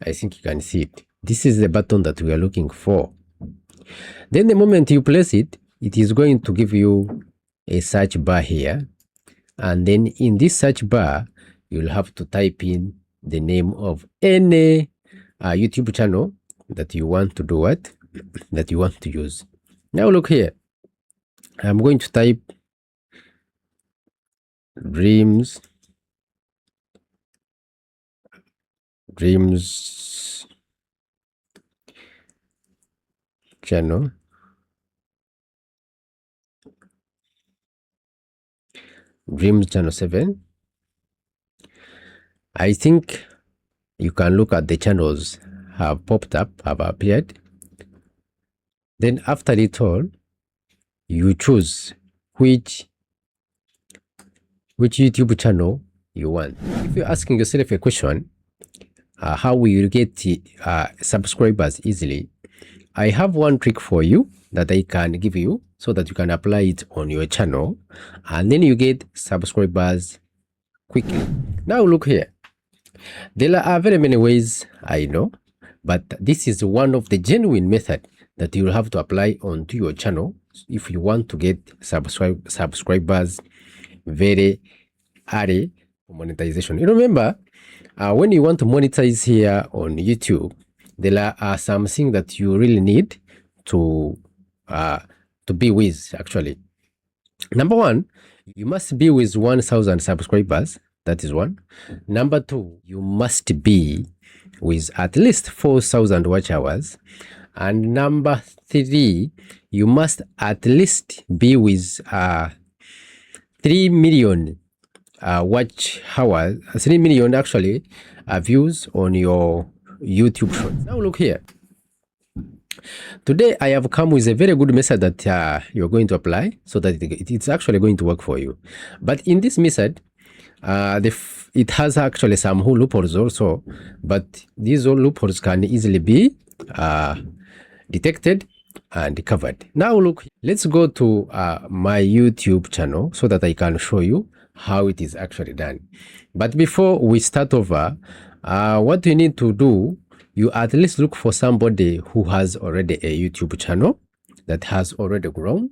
I think you can see it. This is the button that we are looking for. Then the moment you place it, it is going to give you a search bar here. And then in this search bar, you'll have to type in the name of any YouTube channel that you want to do what? That you want to use. Now look here. I'm going to type Dreams channel. Dreams channel 7. I think you can look at the channels have popped up, have appeared. Then after it all, you choose which YouTube channel you want. If you're asking yourself a question, how will you get subscribers easily? I have one trick for you that I can give you so that you can apply it on your channel and then you get subscribers quickly. Now look here. There are very many ways, I know, but this is one of the genuine method that you will have to apply onto your channel if you want to get subscribers very early for monetization. You remember, when you want to monetize here on YouTube, there are some things that you really need to be with, actually. Number one, you must be with 1,000 subscribers. That is one. Number two, you must be with at least 4,000 watch hours. And number three, you must at least be with 3 million watch hours, 3 million actually views on your YouTube shorts. Now look here. Today I have come with a very good method that you're going to apply so that it's actually going to work for you. But in this method, it has actually some loopholes also, but these loopholes can easily be detected and covered. Now look, let's go to my YouTube channel so that I can show you how it is actually done. But before we start over, what you need to do, you at least look for somebody who has already a YouTube channel that has already grown,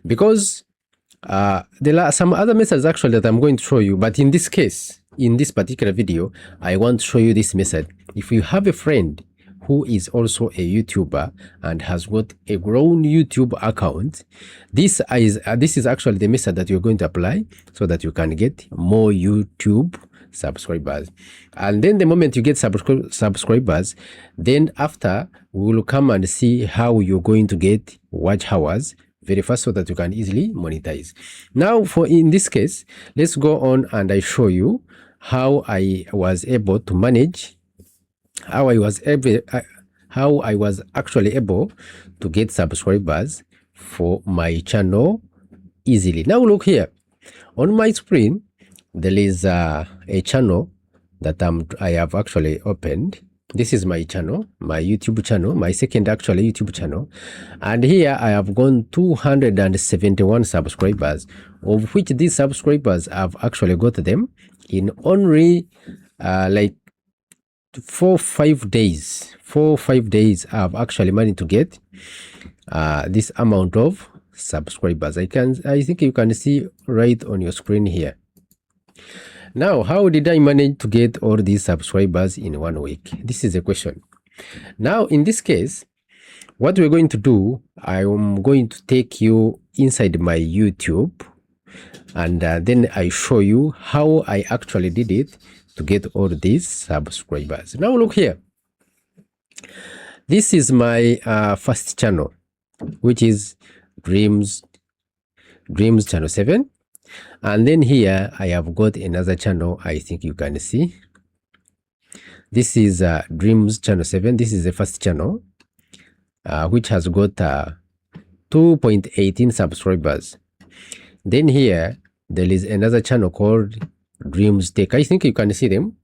because there are some other methods actually that I'm going to show you, but in this case, in this particular video, I want to show you this method. If you have a friend who is also a YouTuber and has got a grown YouTube account, this is actually the method that you're going to apply so that you can get more YouTube subscribers. And then the moment you get subscribers, then after we will come and see how you're going to get watch hours very fast so that you can easily monetize. Now in this case, let's go on and I show you how I was able to manage, how I was actually able to get subscribers for my channel easily. Now look here on my screen. There is a channel that I have actually opened. This is my channel, my YouTube channel, my second actually YouTube channel. And here I have gone 271 subscribers, of which these subscribers I've actually got them in only like 4-5 days. 4-5 days I've actually managed to get this amount of subscribers. I think you can see right on your screen here. Now, how did I manage to get all these subscribers in 1 week? This is a question. Now, in this case, what we're going to do, I am going to take you inside my YouTube and then I show you how I actually did it to get all these subscribers. Now, look here. This is my first channel, which is Dreams channel 7. And then here I have got another channel. I think you can see this is Dreams channel 7. This is the first channel which has got 2.18 subscribers. Then here there is another channel called Dreams Tech. I think you can see them.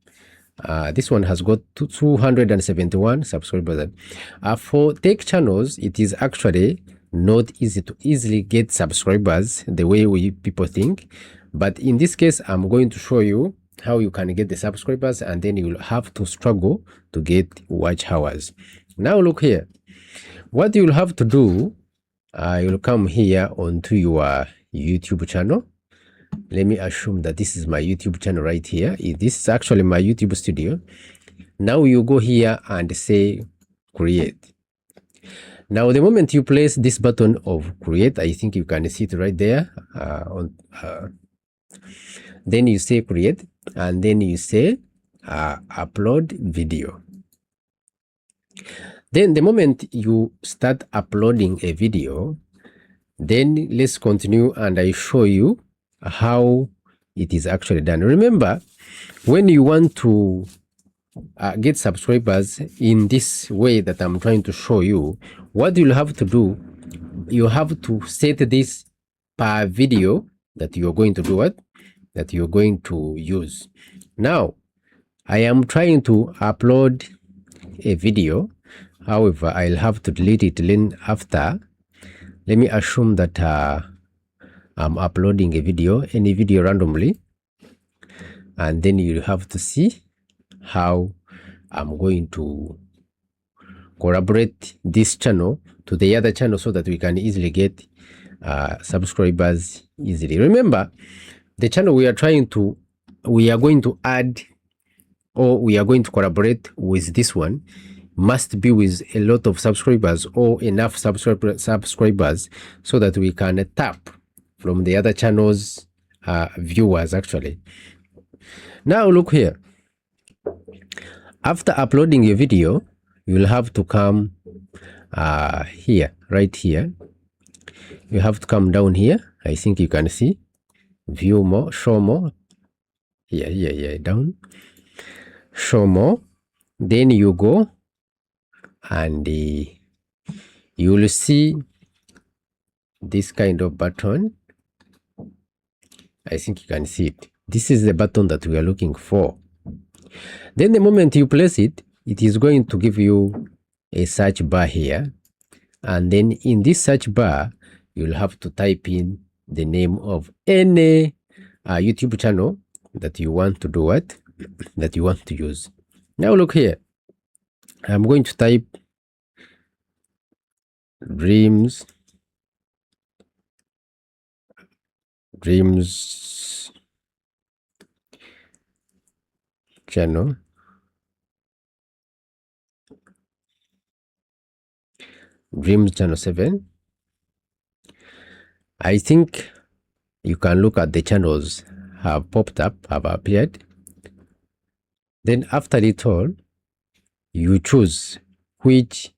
This one has got 271 subscribers. For tech channels, it is actually not easy to easily get subscribers the way people think, but in this case I'm going to show you how you can get the subscribers, and then you'll have to struggle to get watch hours. Now look here, what you'll have to do, you'll come here onto your YouTube channel. Let me assume that this is my YouTube channel right here. This is actually my YouTube studio. Now you go here and say create. Now the moment you place this button of create, I think you can see it right there. Then you say create, and then you say upload video. Then the moment you start uploading a video, then let's continue and I show you how it is actually done. Remember, when you want to get subscribers in this way that I'm trying to show you, what you'll have to do, you have to set this per video that you're going to do what? That you're going to use. Now, I am trying to upload a video. However, I'll have to delete it then after. Let me assume that I'm uploading a video, any video randomly. And then you have to see how I'm going to collaborate this channel to the other channel so that we can easily get subscribers easily. Remember, the channel we are going to add, or we are going to collaborate with this one, must be with a lot of subscribers or enough subscribers so that we can tap from the other channels viewers actually. Now look here, after uploading your video, you'll have to come here, right here. You have to come down here. I think you can see view more, show more. Yeah, down, show more. Then you go and you will see this kind of button. I think you can see it. This is the button that we are looking for. Then the moment you place it, it is going to give you a search bar here. And then in this search bar, you'll have to type in the name of any YouTube channel that you want to do what? That you want to use. Now look here. I'm going to type Dreams channel. Dreams channel 7. I think you can look at the channels have popped up, have appeared. Then after it all, you choose which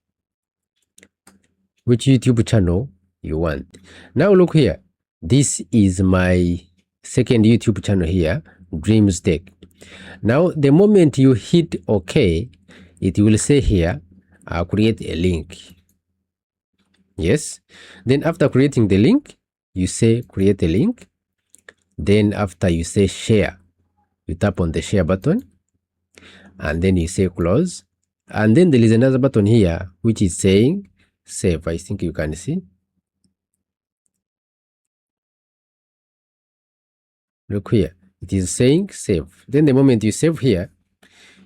YouTube channel you want. Now look here. This is my second YouTube channel here, Dreams Tech. Now the moment you hit OK, it will say here, create a link. Yes. Then after creating the link, you say create a link. Then after you say share, you tap on the share button and then you say close. And then there is another button here which is saying save. I think you can see. Look here, it is saying save. Then the moment you save here,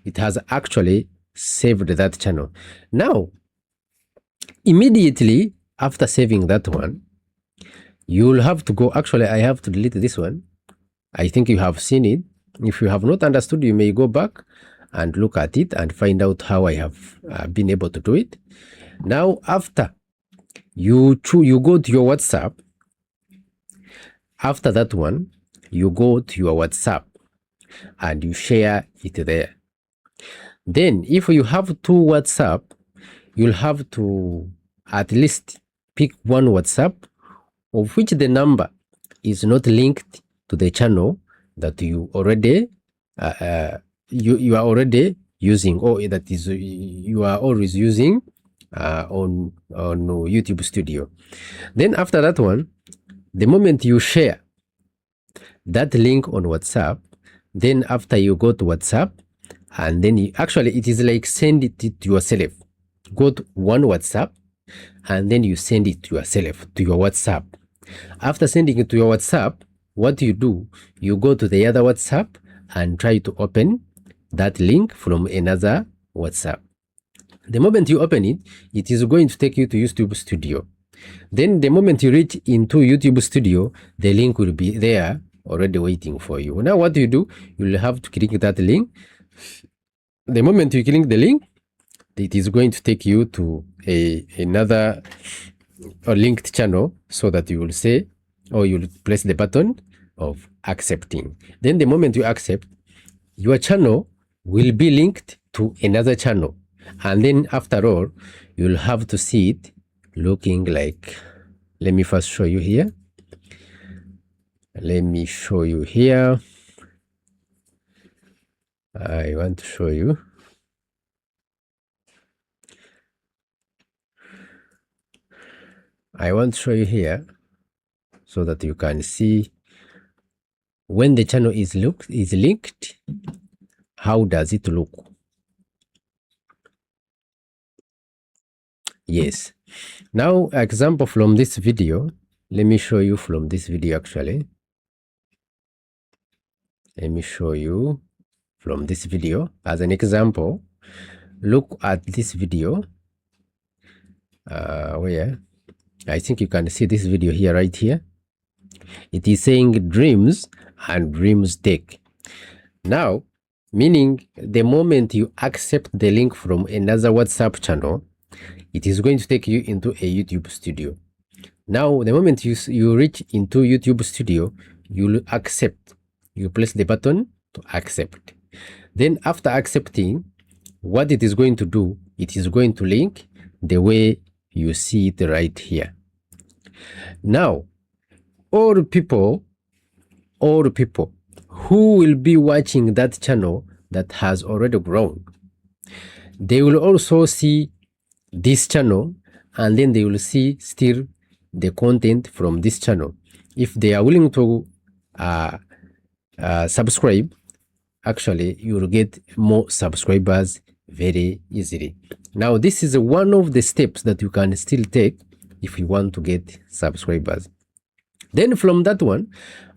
it has actually saved that channel. Now, immediately after saving that one, you'll have to go. Actually, I have to delete this one. I think you have seen it. If you have not understood, you may go back and look at it and find out how I have been able to do it. Now, after you go to your WhatsApp. After that one, you go to your WhatsApp and you share it there. Then, if you have two WhatsApp, you'll have to at least pick one WhatsApp of which the number is not linked to the channel that you already you are already using, or that is you are always using on YouTube Studio. Then after that one, the moment you share that link on WhatsApp, then after you go to WhatsApp, and then actually it is like send it to yourself. Go to one WhatsApp and then you send it to yourself, to your WhatsApp. After sending it to your WhatsApp, what you do, you go to the other WhatsApp and try to open that link from another WhatsApp. The moment you open it, it is going to take you to YouTube Studio. Then the moment you reach into YouTube Studio, the link will be there already waiting for you. Now what you do, you'll have to click that link. The moment you click the link, it is going to take you to another linked channel, so that you will say, or you'll press the button of accepting. Then the moment you accept, your channel will be linked to another channel. And then after all, you'll have to see it looking like, let me first show you here. Let me show you here. I want to show you. I want to show you here so that you can see when the channel is linked, how does it look? Yes. Now, example from this video. Let me show you from this video actually. Let me show you from this video as an example. Look at this video. Where I think you can see this video here, right here. It is saying dreams and dreams tech. Now, meaning the moment you accept the link from another WhatsApp channel, it is going to take you into a YouTube Studio. Now, the moment you reach into YouTube Studio, you'll accept. You press the button to accept. Then after accepting, what it is going to do, it is going to link the way you see it right here. Now, all people who will be watching that channel that has already grown, they will also see this channel, and then they will see still the content from this channel. If they are willing to subscribe, actually you will get more subscribers very easily. Now, this is one of the steps that you can still take if you want to get subscribers. Then from that one,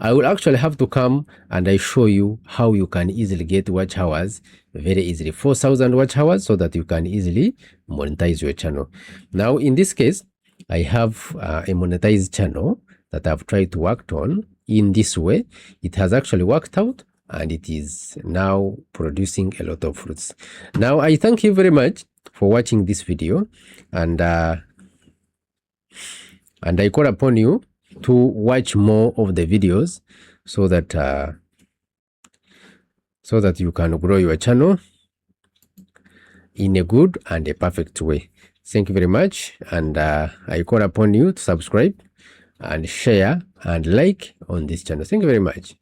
I will actually have to come and I show you how you can easily get watch hours very easily, 4,000 watch hours, so that you can easily monetize your channel. Now, in this case, I have a monetized channel that I've tried to work on in this way. It has actually worked out, and it is now producing a lot of fruits. Now, I thank you very much for watching this video, and I call upon you to watch more of the videos so that you can grow your channel in a good and a perfect way. Thank you very much, and I call upon you to subscribe and share and like on this channel. Thank you very much.